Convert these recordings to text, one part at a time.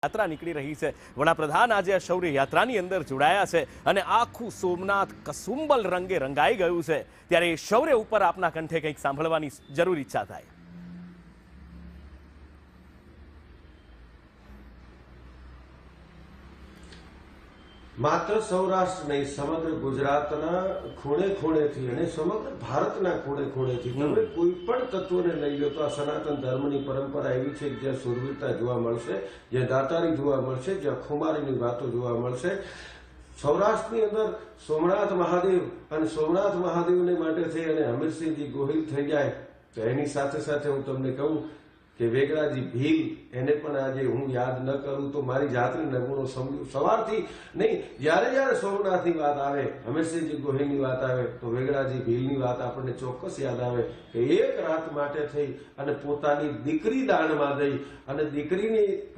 યાત્રા નીકળી રહી છે। વડાપ્રધાન આજે આ શૌર્ય યાત્રાની અંદર જોડાયા છે અને આખું સોમનાથ કસુંબલ રંગે રંગાઈ ગયું છે। ત્યારે શૌર્ય ઉપર આપના કંઠે કંઈક સાંભળવાની જરૂર ઈચ્છા થાય। માત્ર સૌરાષ્ટ્ર નહીં, સમગ્ર ગુજરાતના ખૂણે ખૂણેથી અને સમગ્ર ભારતના ખૂણે ખૂણેથી તમે કોઈ પણ તત્વને લઈ લો તો આ સનાતન ધર્મની પરંપરા એવી છે જ્યાં સુરવીરતા જોવા મળશે, જ્યાં દાતારી જોવા મળશે, જ્યાં ખુમારીની વાતો જોવા મળશે। સૌરાષ્ટ્રની અંદર સોમનાથ મહાદેવ અને સોમનાથ મહાદેવને માટે થઈ અને હમીરસિંહજી ગોહિલ થઈ જાય તો એની સાથે સાથે હું તમને કહું કે વેગડાજી ભીલ એને પણ આજે હું યાદ ન કરું તો મારી જાતને નગુણો સવારથી નહીં, જ્યારે જ્યારે સોમનાથની વાત આવે, હમીરસિંહજી ગોહિલની વાત આવે તો વેગડાજી ભીલની વાત આપણને ચોક્કસ યાદ આવે કે એક રાત માટે થઈ અને પોતાની દીકરી દાનમાં દઈ અને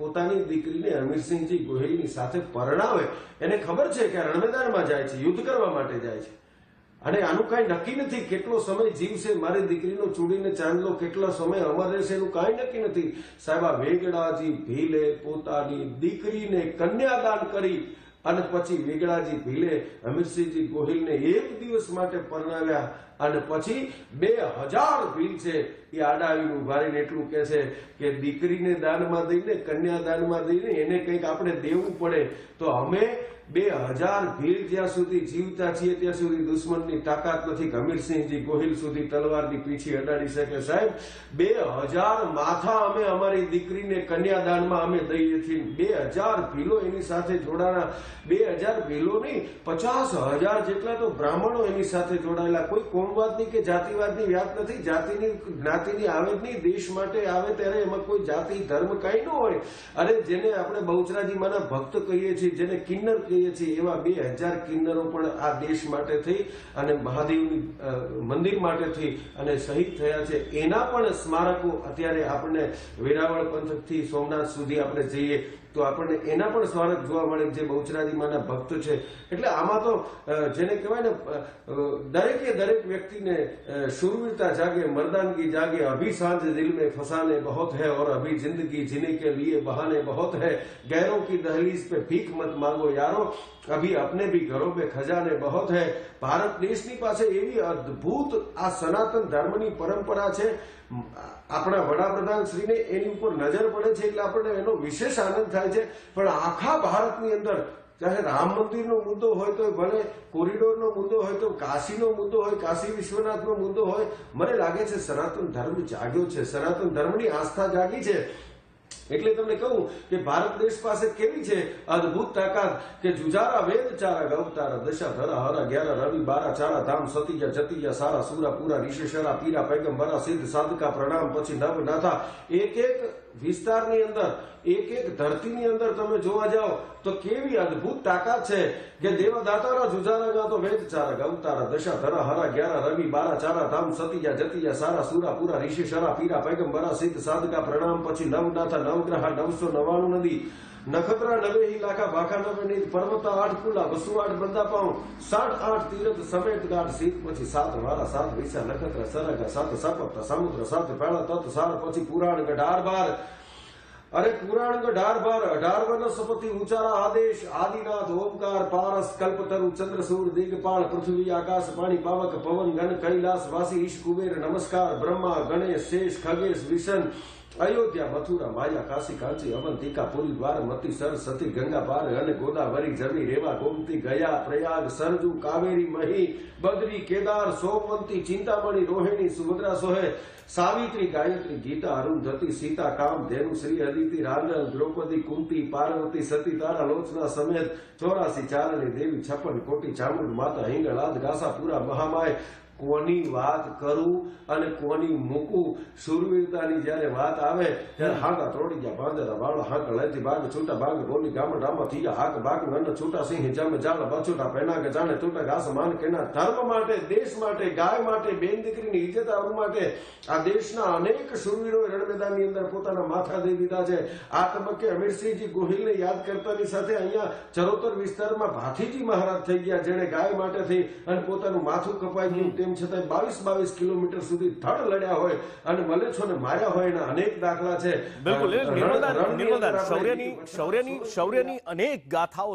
પોતાની દીકરીને હમીરસિંહજી ગોહિલની સાથે પરણાવે। એને ખબર છે કે રણમેદાનમાં જાય છે, યુદ્ધ કરવા માટે જાય છે અને આનું કાંઈ નક્કી નથી કેટલો સમય જીવશે, મારી દીકરીનો ચૂડીને ચાંદલો કેટલો સમય અમર રહેશે એનું કાંઈ નક્કી નથી। સાહેબ, આ વેગડાજી ભીલે પોતાની દીકરીને કન્યાદાન કરી અને પછી વેગડાજી ભીલે હમીરસિંહજી ગોહિલને એક દિવસ માટે પરણાવ્યા અને પછી 2000 ભીલ છે એ આડાવીને ઉભા રહીને એટલું કહે છે કે દીકરીને દાનમાં દઈને, કન્યાદાનમાં દઈને એને કંઈક આપણે દેવું પડે તો અમે 2000 ભીલ જ્યાં સુધી જીવતા છીએ ત્યાં સુધી દુશ્મનની તાકાત નથી કે હમીરસિંહજી ગોહિલ સુધી તલવારની પીછી અડાડી શકે। સાહેબ, 2000 માથા અમે અમારી દીકરીને કન્યાદાનમાં અમે દઈએ છીએ। 2000 ભીલો એની સાથે જોડાણા, 2000 ભીલો નહીં 50,000 જેટલા તો બ્રાહ્મણો એની સાથે જોડાયેલા। કોઈ કોમવાદની કે જાતિવાદની વાત નથી, જાતિની જ્ઞાતિની આવે જ નહીં, દેશ માટે આવે ત્યારે એમાં કોઈ જાતિ ધર્મ કાંઈ ન હોય। અરે જેને આપણે બહુચરાજી માના ભક્ત કહીએ છીએ, જેને કિન્નર કહીએ છીએ, એવા 2000 કિન્નરો પણ આ દેશ માટે થઈ અને મહાદેવની મંદિર માટે થઈ અને શહીદ થયા છે। એના પણ સ્મારકો અત્યારે આપણને વેરાવળ પંથકથી સોમનાથ સુધી આપણે જઈએ તો આપણને એના પણ સ્મારક જોવા મળે જે બહુચરાજી માના ભક્ત છે। એટલે આમાં તો જેને કહેવાય ને દરેકે દરેક વ્યક્તિને શૂરવીરતા જાગે, મર્દાનગી જાગે। અભી સાંझ દિલ में फसाने बहुत है और अभी जिंदगी जीने के लिए बहाने बहुत है, गैरों की दहलीज पे भीख मत मांगो यारो, अभी अपने भी घरों में खजाने बहुत है। ભારત દેશની પાસે એવી અદ્ભુત આ સનાતન ધર્મની પરંપરા છે। આપણા વડાપ્રધાન શ્રીને એની ઉપર નજર પડે છે એટલે આપણને એનો વિશેષ આનંદ થાય છે। પણ આખા ભારતની અંદર ચાહે રામ મંદિરનો મુદ્દો હોય તો ભલે, કોરિડોરનો મુદ્દો હોય તો કાશીનો મુદ્દો હોય, કાશી વિશ્વનાથનો મુદ્દો હોય, મને લાગે છે સનાતન ધર્મ જાગ્યો છે, સનાતન ધર્મની આસ્થા જાગી છે। એટલે તમને કહું કે ભારત દેશ પાસે કેવી છે અદ્ભુત તાકાત કે જુજારા વેદ ચારા ગવતારા દશા ધરા હરા 11 રવિ 12 ચારા ધામ સતીજા જતીજા સારા સુરા પૂરા ઋષિશરા પીરા પૈગંબરા સિદ્ધ સાધકા પ્રણામ પછી નવ નાથા। એક એક વિસ્તારની અંદર, એક એક ધરતીની અંદર તમે જોવા જાઓ તો કેવી અદ્ભુત તાકાત છે કે દેવદાતારા જુજારા ગાતો વેદ ચારા ગવતારા દશા ધરા હરા 11 રવિ 12 ચારા ધામ સતીજા જતીજા સારા સુરા પૂરા ઋષિશરા પીરા પૈગંબરા સિદ્ધ સાધકા પ્રણામ પછી નવ નાથા નવગ્રહ 999 નદી નખત્રા 90 લાખા ભાખા 90 નીત પર્વતા 8 કુલા વસુ 8 બંદા પાઉં 68 તીરથ સમેત ગાઢ સીત પછી 7 વારા 7 વિસા નખત્રા સરગા 7 સપત સમુદ્ર 7 પેળા તત સાર પછી પુરાણ ગઢાર બાર। અરે પુરાણ ગઢાર બાર 18 વનસ્પતિ ઉચારા આદેશ આદિનાથ ઓમકાર પારસ કલ્પતરુ ચંદ્રસૂર દિગ્પાળ પૃથ્વી આકાશ પાણી પાવક પવન ગણ કૈલાસ વાસી ઈશ કુબેર નમસ્કાર બ્રહ્મા ગણેશ શેષ ખગેશ વિશન अयोध्या मथुरा माया काशी कांची अवंतिका पुरी द्वारमती सरस्वती गंगा पार અને ગોદાવરી જમી રેવા ગોમતી ગયા પ્રયાગ સરજુ કાવેરી મહી બદ્રી કેદાર સોમવંતી ચિંતામણી રોહિણી સુભદ્રા સોહે સાવિત્રી ગાયત્રી ગીતા અરુંધતી સીતા કામ ધેનુ શ્રી અદિતિ રાંદલ દ્રૌપદી કુંતી પાર્વતી સતી તારા લોચના સમેત 84 ચારણી દેવી 56 કોટી ચામુંડ માતા હિંગળાદ ગાસાપુરા મહામાય। કોની વાત કરું અને કોની મૂકું? શૂરવીરતાની જ્યારે વાત આવે ત્યારે હાંકા તોડી ગયા પાંદરા વાળા હાંક લેતી બાગ છૂટા બાગ બોલી ગામડામાં થયા હાક બાગ નન છૂટા સિંહ જમ જાળ બછૂટા પેનાગ જાણે તૂટા ઘાસ માન કેના। ધર્મ માટે, દેશ માટે, ગાય માટે, બેન દીકરીની ઇજ્જત આવવા માટે આ દેશના અનેક શૂરવીરોએ રણમેદાનની અંદર પોતાના માથા દઈ દીધા છે। આ તબક્કે હમીરસિંહજી ગોહિલને યાદ કરતાની સાથે અહીંયા ચરોતર વિસ્તારમાં ભાથીજી મહારાજ થઈ ગયા જેણે ગાય માટે થઈ અને પોતાનું માથું કપાઈ ગયું, તેમ હોવાની છતાં 22 કિલોમીટર સુધી ધડ લડ્યા હોય અને મલેચ્છોને માર્યા હોય એના અનેક દાખલા છે. બિલકુલ રણની અંદર આપણે શૌર્યની અનેક ગાથાઓ